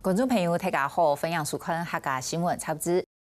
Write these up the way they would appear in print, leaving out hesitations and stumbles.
观众朋友，大家好，欢迎收看客家新闻插播。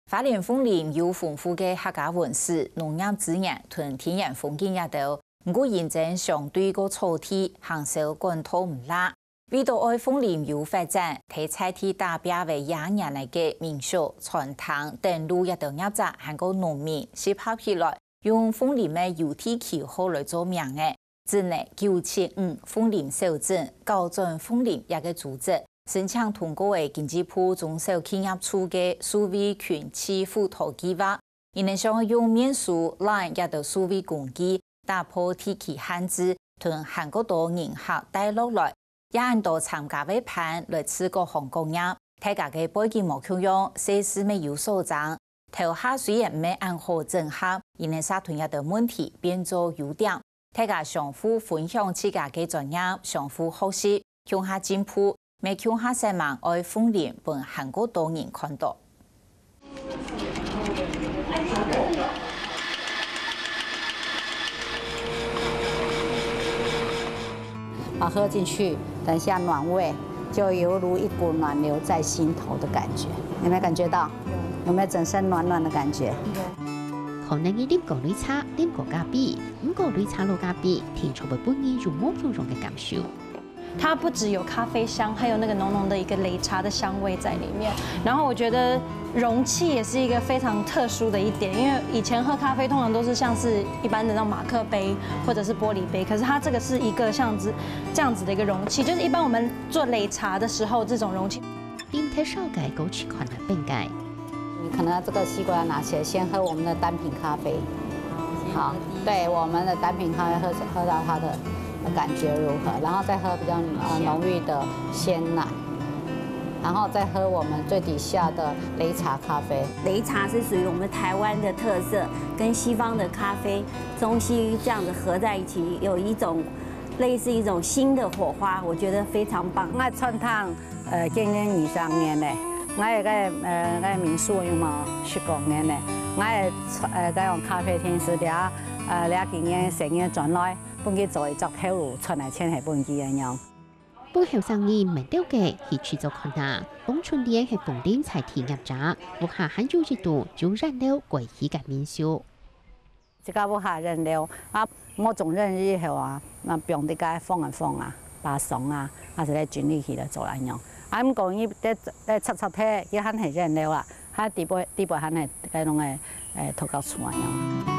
花莲凤林有丰富的客家文史、农业资源同天然风景也多，不过现在相对个草地行销管道唔拉。为到爱凤林有发展，提菜地代表为廿年来嘅民宿、传统等路也都业者还个农民是拍起来，用凤林的有地口号来做名嘅。之内975凤林小镇、高转凤林也个组织。申请通过的经济部中小企业处的数位群企辅导计划，因能想用面书、Line 也到数位工具打破地区限制，同韩国多银行带落来，也按到参加的盘来刺激航工业。大家的背景冇缺用，设施没有所长。头下虽然没按好整合，因能社团也到问题变做优点。大家相互分享自家的专业，相互学习，向下进步。每乡下市民爱凤林，本韩国多人看到。喝进去，等一下暖胃，就犹如一股暖流在心头的感觉。有没有感觉到？有没有整身暖暖的感觉？可能你啉过绿茶，啉过咖啡，唔过绿茶落咖啡，听出不本意如沐浴中的感受。它不只有咖啡香，还有那个浓浓的一个擂茶的香味在里面。然后我觉得容器也是一个非常特殊的一点，因为以前喝咖啡通常都是像是一般的那种马克杯或者是玻璃杯，可是它这个是一个像这样子的一个容器，就是一般我们做擂茶的时候这种容器。饮太少嘅枸杞款的本盖。你可能这个吸过来拿起来，先喝我们的单品咖啡。好，对我们的单品咖啡喝到它的感觉如何，然后再喝比较浓郁的鲜奶，然后再喝我们最底下的擂茶咖啡。擂茶是属于我们台湾的特色，跟西方的咖啡中西这样子合在一起，有一种类似一种新的火花，我觉得非常棒。我传统经营23年嘞，我个民宿有冇19年嘞，我个用咖啡厅是俩经验成员转来。本去做作透露出来，钱系本机嘅样。本后生意唔掉嘅，係去做困難。逢春年係逢年才提入閘，屋下很有熱度，就燃料貴起嘅民宿。這個屋下燃料啊，我種人以後啊，那不用啲個放啊，把餸啊，還是咧轉力去嚟做嚟樣。啊，唔講伊咧擦睇，伊肯係燃料啊，佢底部肯係嗰種嘅土膠厝嚟樣。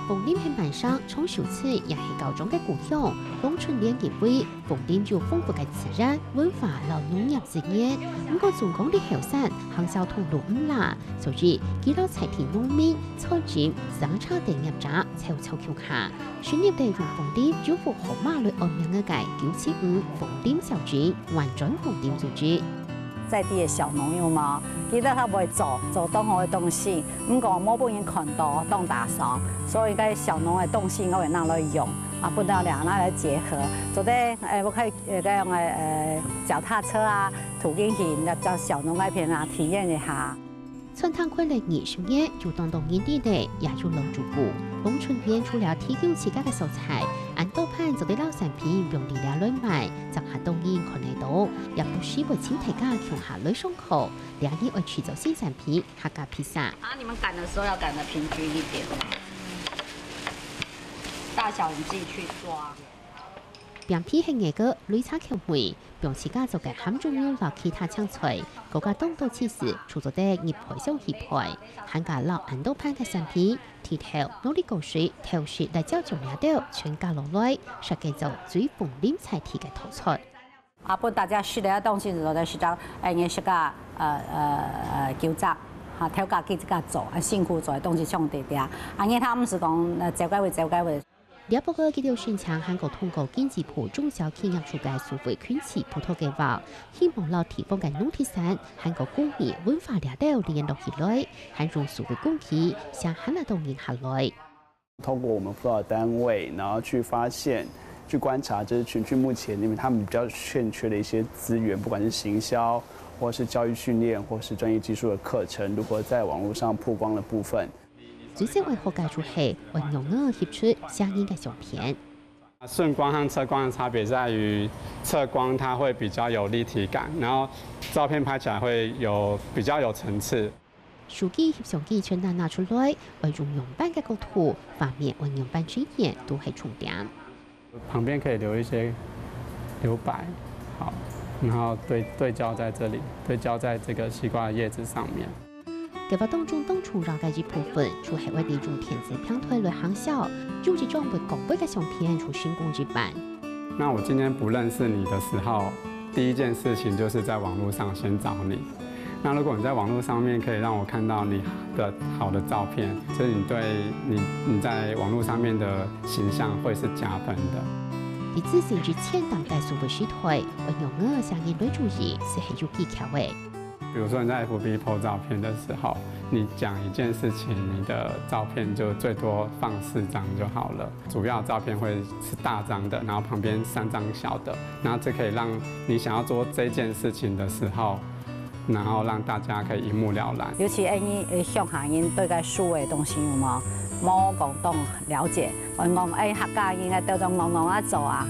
凤林係晚上從小吃也係高中嘅故鄉，逢春年結尾，鳳林有豐富嘅自然文化和農業資源。不過總講啲後生行銷通路唔拉，所以幾多菜田農民、菜店、生產店業者悄悄橋下，選業地用鳳林有幅河馬來安名嘅界975鳳林小鎮，完全鳳林組織。在地的小農友嘛，記得他會做當好的東西，唔過冇本人看到當打賞，所以個小農的東西我會拿來用，啊，不得兩拿來結合，做啲我可以嗰樣嘅腳踏車啊，途徑去入到小農嗰邊啊，體驗一下。春湯快樂20年就當年底咧，也就老主顧。逢春年除了提供自家嘅素材，按多盤就啲老產品用力量來賣，就係當然看得到，也不需為請大家窮下來上課，兩人會去做新產品客家披薩。你們擀的時候要擀得平均一點，大小你自己去抓。餅皮係那個綠茶口味，餅自家做嘅含中藥落其他香菜，嗰個當到其實除咗啲葉配上葉配，含個落按多盤嘅產品，剔頭努力過水調水嚟照做料到全家落來，實際做最鳳林菜地嘅突出。啊，不大家學嘅東西就係學到你學個糾雜。嚇，睇家己自家做，辛苦做嘅東西上啲啲啊，因他唔是講走解為。第不過，佢哋宣稱韓國通過經濟部中小企業處嘅數位圈子普通計劃，希望攞地方嘅農特產、韓國工業文化料到聯絡起來，還用數位工具向韓國東人下來。通過我們輔導單位，然後去發現、去觀察，這是群聚目前因為他們比較欠缺的一些資源，不管是行銷，或是教育訓練，或是專業技術的課程，如果在網絡上曝光的部分。最先为学界出系运用我翕出相应嘅相片。顺光和侧光的差别在于，侧光它会比较有立体感，然后照片拍起来会比较有层次。手机翕相机全单拿出来，为用版嘅构图，画面运用版专业都系重点。旁边可以留一些留白，好，然后对焦在这里，对焦在这个西瓜的叶子上面。計劃當中出讓嘅一部分，就係為利用電子片推來行銷，用這種會廣播嘅相片出新工具版。那我今天不認識你的時候，第一件事情就是在網絡上先找你。那如果你在網絡上面可以讓我看到你的好的照片，就是你對你在網絡上面的形象會是加分的。喺諮詢之前，當概數會試推，運用我相應對注意是係有技巧嘅。比如說你在 FB po 照片的時候，你講一件事情，你的照片就最多放4張就好了。主要照片會是大張的，然後旁邊3張小的，然後這可以讓你想要做這件事情的時候，然後讓大家可以一目了然。尤其向下因對個數位東西有冇廣東了解，我講客家應該都種弄啊做啊，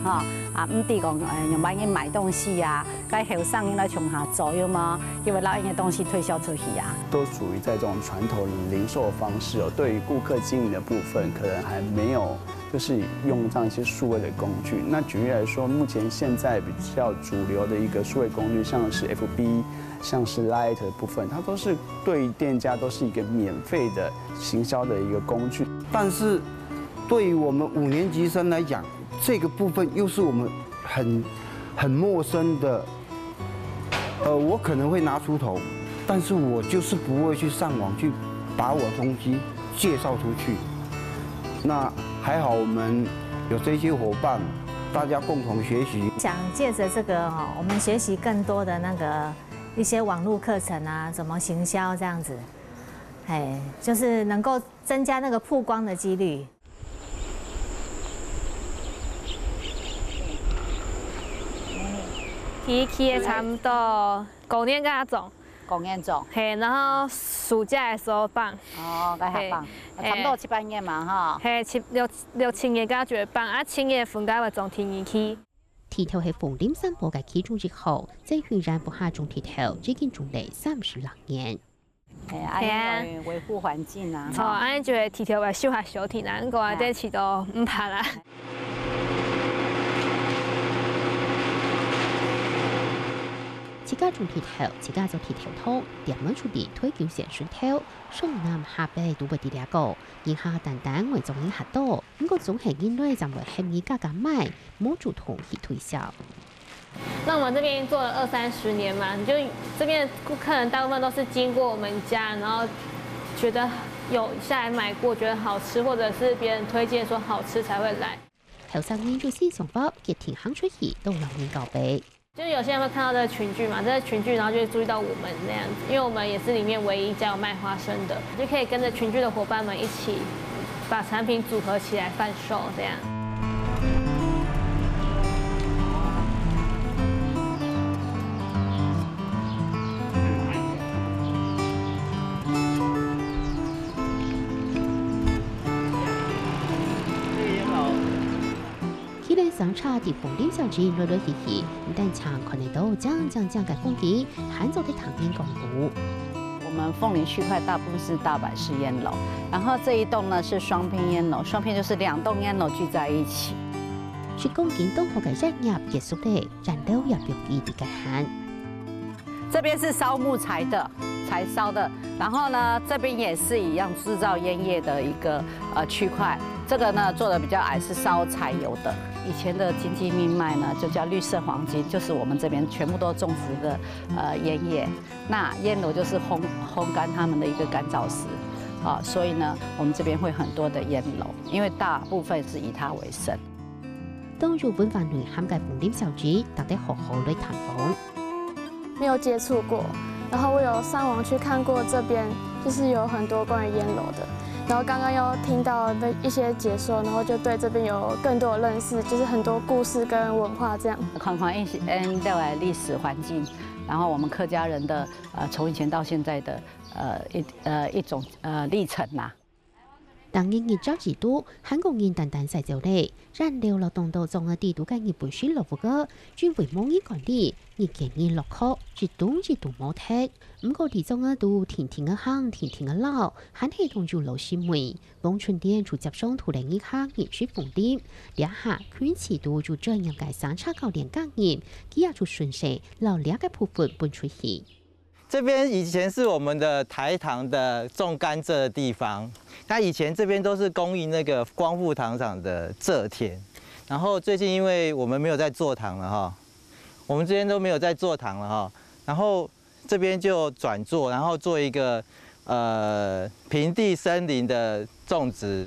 唔啲講用買嘢買東西啊，該後生應該從下做有嗎？因為攞嘢東西推銷出去啊。都屬於在這種傳統零售方式哦，對於顧客經營的部分，可能還沒有就是用上一些數位的工具。那舉例來說，目前現在比較主流的一個數位工具，像是 FB。像是 Light 的部分，它都是對店家都是一個免費的行銷的一個工具。但是，對於我們5年級生來講，這個部分又是我們很陌生的。我可能會拿出頭，但是我就是不會去上網去把我東西介紹出去。那還好，我們有這些夥伴，大家共同學習。想借着這個我們學習更多的那個。一些網絡課程啊，怎麼行銷這樣子，就是能夠增加那個曝光的幾率。期的差不多5年甲種5年種，然後暑假的時候放。哦，該下放，差不多7、8月嘛，哈。6、7月甲月放，啊7月份甲會種天二期。剃頭係鳳林散步嘅其中一項，在雲南不下種剃頭已經種嚟30多年。係啊，維護環境啊。錯，安尼就會剃頭會少下小體啦，個話啲刺都唔怕啦。自家種剃頭，自家就剃頭湯，點樣處理推橋成順頭，上南下北都會啲兩個，然後單單為種影下多，不過總係因為就會輕易價格賣，冇主動去推銷。那我們這邊做了20-30年嘛，就這邊顧客人大部分都是經過我們家，然後覺得有下來買過，覺得好吃，或者是別人推薦說好吃才會來。後生年做新想法，熱天行出去都讓人告白。就是有些人會看到這個群聚嘛，這個群聚，然後就會注意到我們那樣子，因為我們也是裡面唯一家有賣花生的，就可以跟着群聚的夥伴們一起把產品組合起來販售，這樣。上茶地鳳林小街來來去去，但常看得到講嘅風景，還做啲唐煙廣布。我們鳳林區塊大部分是大阪式煙樓，然後這一棟呢是雙片煙樓，雙片就是2棟煙樓聚在一起。去講緊東河嘅產業結束咧，戰鬥也表記啲嘅限。這邊是燒木材的，柴燒的，然後呢，這邊也是一樣製造煙葉的一個區塊。這個呢做的比較矮，是燒柴油的。以前的經濟命脈呢，就叫綠色黃金，就是我們這邊全部都種植的煙葉。那煙樓就是烘乾他們的一個乾燥室，所以呢，我們這邊會很多的煙樓，因為大部分是以它為生。當入文化內涵嘅鳳林小街，大家好好來探訪。沒有接觸過，然後我有上網去看過這邊，就是有很多關於煙樓的。然後剛剛又聽到的一些解說，然後就對這邊有更多的認識，就是很多故事跟文化這樣。看看帶來歷史環境，然後我們客家人的從以前到現在的一種歷程啦。当日日照几度，韩国人单单晒就嚟，燃料劳动到中嘅地度嘅日本水落户個，轉為冇人管理，日見日落課，一度冇踢。唔過地中嘅度天天嘅行，天天嘅撈，還係同住老師妹，往春天出接上土嚟日行日出風點，兩下圈次度就這樣嘅三叉高連隔熱，幾日就順勢老兩個部分搬出去。这边以前是我们的台糖的种甘蔗的地方，它以前这边都是供应那个光复糖厂的蔗田，然后最近因为我们没有在做糖了哈，我们这边都没有在做糖了哈，然后这边就转做，然后做一个平地森林的种植。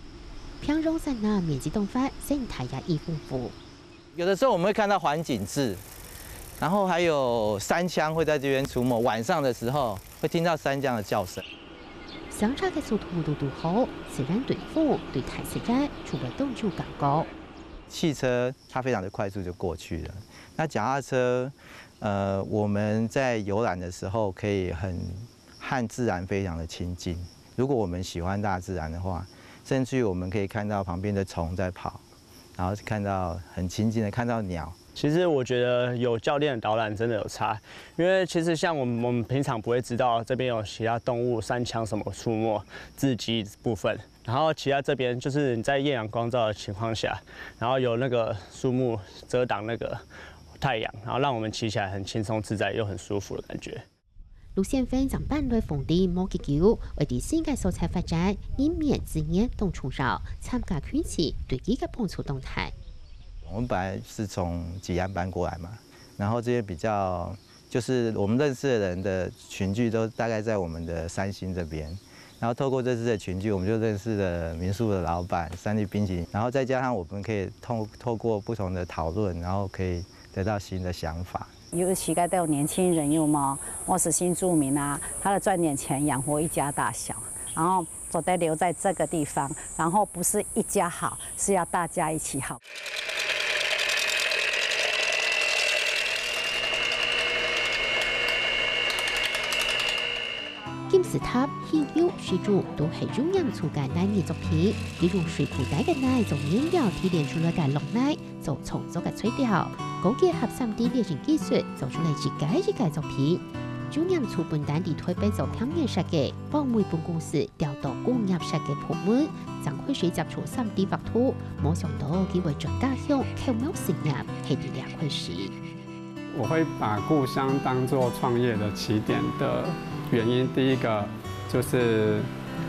平容山南面积动发，生态也亦丰富。有的时候我们会看到环景雉。然后还有山羌会在这边出没，晚上的时候会听到山羌的叫声。相差嘅速度都好，自然对付对太自然，除了动就感高。汽车它非常的快速就过去了，那脚踏车，我们在游览的时候可以和自然非常的亲近。如果我们喜欢大自然的话，甚至于我们可以看到旁边的虫在跑，然后看到很亲近的看到鸟。其实我觉得有教练的导览真的有差，因为其实像我们平常不会知道这边有其他动物、山羌什么出没、雉鸡部分，然后其他这边就是你在艳阳光照的情况下，然后有那个树木遮挡那个太阳，然后让我们骑起来很轻松自在又很舒服的感觉。路線分站班內逢地冇結構，為啲新嘅素材發展，以免自然同重繞，參加圈次對佢嘅碰觸動態。我们本来是从吉安搬过来嘛，然后这些比较就是我们认识的人的群聚都大概在我们的三星这边，然后透过这次的群聚，我们就认识了民宿的老板、三立冰淇淋，然后再加上我们可以透过不同的讨论，然后可以得到新的想法。尤其都有年轻人有吗？我是新住民啊，他的赚点钱养活一家大小，然后总得留在这个地方，然后不是一家好，是要大家一起好。金字塔、輕腰、水柱都係中央粗嘅奶熱作品，利用水庫底嘅奶做原料提煉出來嘅濃奶，做重組嘅材料，高結合 3D 列印技術，做出嚟一屆作品。中央粗本單地推背做平面設計，幫每本公司調到工業設計部門，將會水接觸 3D 畫圖，冇想到佢會專家向巧妙實驗係啲兩回事。我會把故鄉當作創業的起點的原因，第一個就是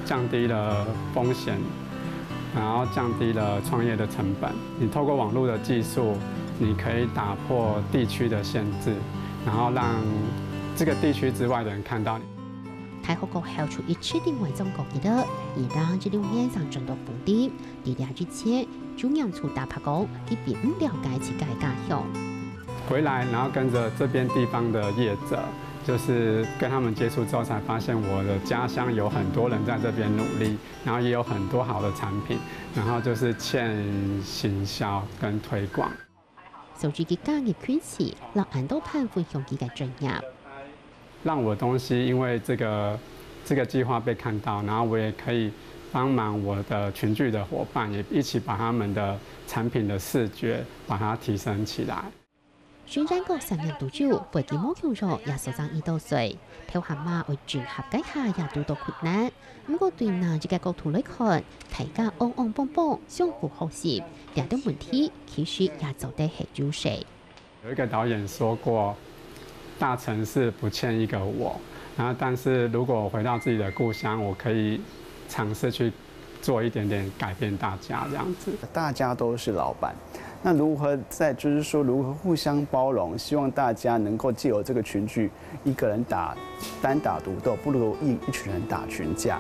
降低了風險，然後降低了創業的成本。你透過網絡的技術，你可以打破地區的限制，然後讓這個地區之外的人看到你。太學國校出一次定位中國嘅得，而讓這6年上進到風點。第2之前，中央處大拍講，佢並唔了解自己嘅家鄉。回來，然後跟着這邊地方的業者，就是跟他們接觸之後，才發現我的家鄉有很多人在這邊努力，然後也有很多好的產品，然後就是欠行銷跟推廣。受住佢家業圈子，讓安都盼分享佢嘅專業。讓我的東西因為這個計劃被看到，然後我也可以幫忙我的群聚的夥伴，也一起把他們的產品的視覺把它提升起來。宣傳局3年多久，背景冇強弱也所長2到歲，條下馬為轉合計下也都多困難。不過對嗱這個角度來看，大家安安邦邦，相互學習，兩個問題其實也做得很優勢。有一個導演說過，大城市不欠一個我，然後但是如果我回到自己的故鄉，我可以嘗試去做一點點改變大家這樣子。大家都是老闆。那如何就是說如何互相包容，希望大家能夠藉由這個群聚，一個人單打獨鬥，不如一群人打群架。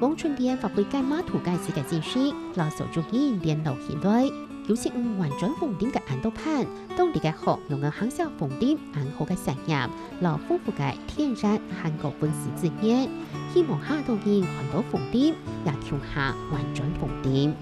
往春天發揮緊馬圖介紹嘅資訊，讓受眾人聯絡起來。有時環轉風點嘅安都盼，當地嘅學用嘅行銷風點安好嘅產業，讓豐富嘅天然韓國本事自然，希望下到人看到風點，也跳下環轉風點。